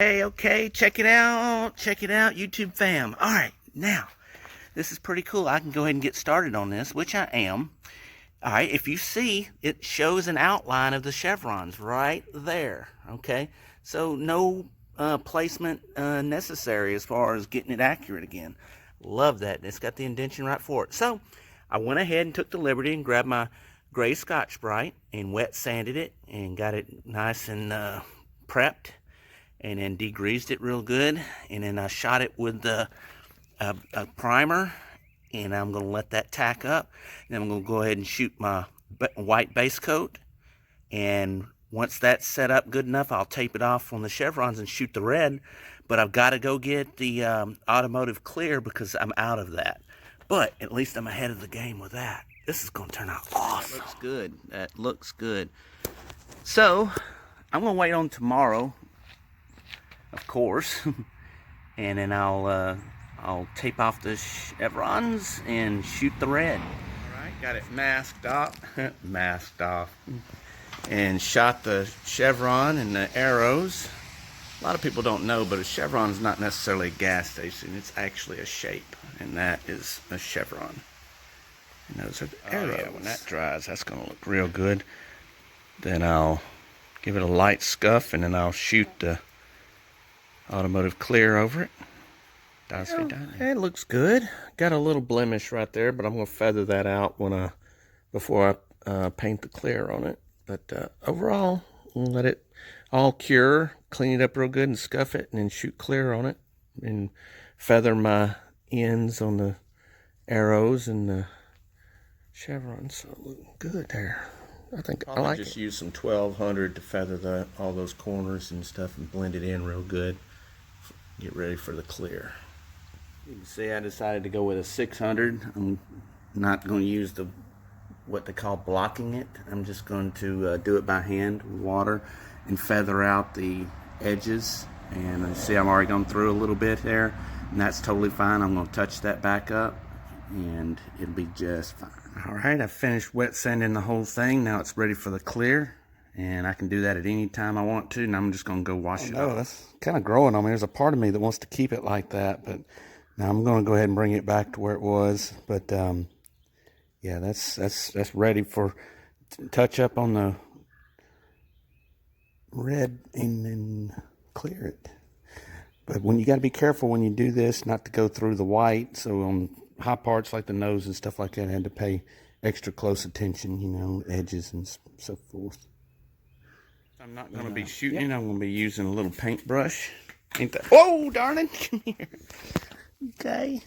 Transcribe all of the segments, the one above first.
Hey, okay, check it out, YouTube fam. All right, now, this is pretty cool. I can go ahead and get started on this, which I am. All right, if you see, it shows an outline of the chevrons right there, okay? So no placement necessary as far as getting it accurate again. Love that. It's got the indentation right for it. So I went ahead and took the liberty and grabbed my gray Scotch-Brite and wet sanded it and got it nice and prepped, and then degreased it real good, and then I shot it with a primer, and I'm going to let that tack up. Then I'm going to go ahead and shoot my white base coat, and once that's set up good enough, I'll tape it off on the chevrons and shoot the red. But I've got to go get the automotive clear because I'm out of that. But at least I'm ahead of the game with that. This is going to turn out awesome. That looks good. That looks good. So I'm going to wait on tomorrow, of course, and then I'll tape off the chevrons and shoot the red. All right, got it masked off, and shot the chevron and the arrows. A lot of people don't know, but a chevron is not necessarily a gas station. It's actually a shape, and that is a chevron. And those are the arrows. Yeah, when that dries, that's going to look real good. Then I'll give it a light scuff, and then I'll shoot the automotive clear over it. It looks good. Got a little blemish right there, but I'm going to feather that out before I paint the clear on it. But overall, we'll let it all cure, clean it up real good, and scuff it, and then shoot clear on it, and feather my ends on the arrows and the chevrons. So looking good there. I think I like it. Just use some 1200 to feather all those corners and stuff and blend it in real good. Get ready for the clear. You can see I decided to go with a 600. I'm not going to use what they call blocking it. I'm just going to do it by hand with water and feather out the edges. And you see I'm already gone through a little bit there, and that's totally fine. I'm going to touch that back up and it'll be just fine. All right, I finished wet sanding the whole thing. Now it's ready for the clear, and I can do that at any time I want to, and I'm just going to go wash it off. That's kind of growing on me. There's a part of me that wants to keep it like that, but now I'm going to go ahead and bring it back to where it was. But yeah, that's ready for touch up on the red and then clear it. But when you got to be careful when you do this, not to go through the white. So on high parts like the nose and stuff like that, I had to pay extra close attention, you know, edges and so forth. I'm not going to be shooting. I'm going to be using a little paintbrush. Ain't that? Whoa, darling, come here. Okay.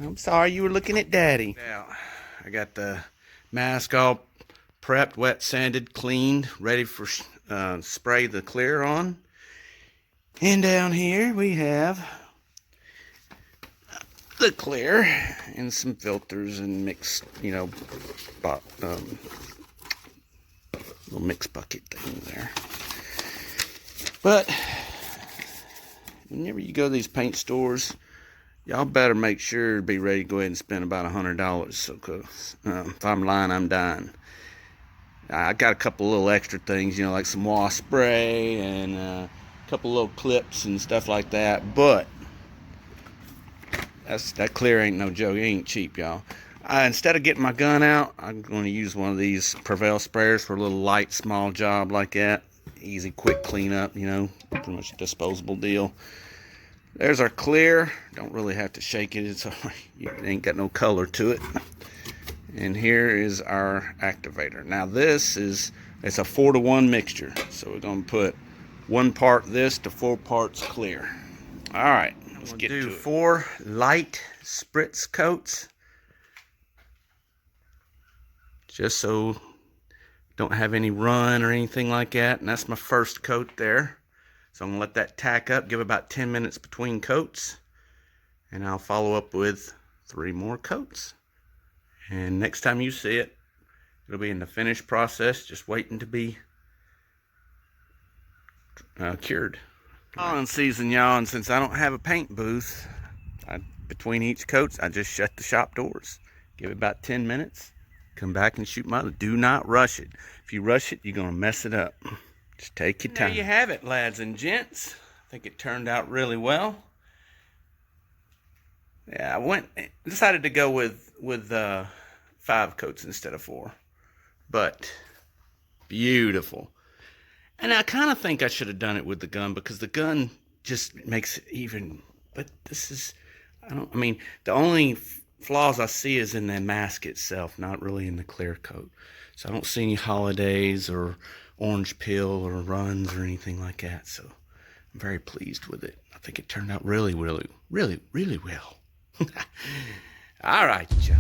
I'm sorry, you were looking at Daddy. Now, I got the mask all prepped, wet sanded, cleaned, ready for spray the clear on. And down here we have the clear and some filters and mixed, you know, little mix bucket thing there. But whenever you go to these paint stores, y'all better make sure to be ready to go ahead and spend about $100. So, if I'm lying, I'm dying. I got a couple little extra things, you know, like some wasp spray and a couple little clips and stuff like that. But that clear ain't no joke. It ain't cheap, y'all. Instead of getting my gun out, I'm going to use one of these Prevail sprayers for a little light, small job like that. Easy, quick cleanup, you know, pretty much a disposable deal. There's our clear. Don't really have to shake it. It ain't got no color to it. And here is our activator. Now it's a 4-to-1 mixture. So we're going to put 1 part this to 4 parts clear. All right, let's get to it. 4 light spritz coats, just so don't have any run or anything like that. And that's my first coat there. So I'm gonna let that tack up, give about 10 minutes between coats, and I'll follow up with 3 more coats. And next time you see it, it'll be in the finished process, just waiting to be cured. Pollen season, y'all, and since I don't have a paint booth, between each coats, I just shut the shop doors. Give it about 10 minutes, come back and shoot my other. Do not rush it. If you rush it, you're gonna mess it up. Just take your time. There you have it, lads and gents. I think it turned out really well. Yeah, decided to go with 5 coats instead of 4, but beautiful. And I kind of think I should have done it with the gun, because the gun just makes it even. But this is, I mean, the only flaws I see is in the mask itself, not really in the clear coat. So I don't see any holidays or orange peel or runs or anything like that. So I'm very pleased with it. I think it turned out really, really, really, really well. All right, y'all.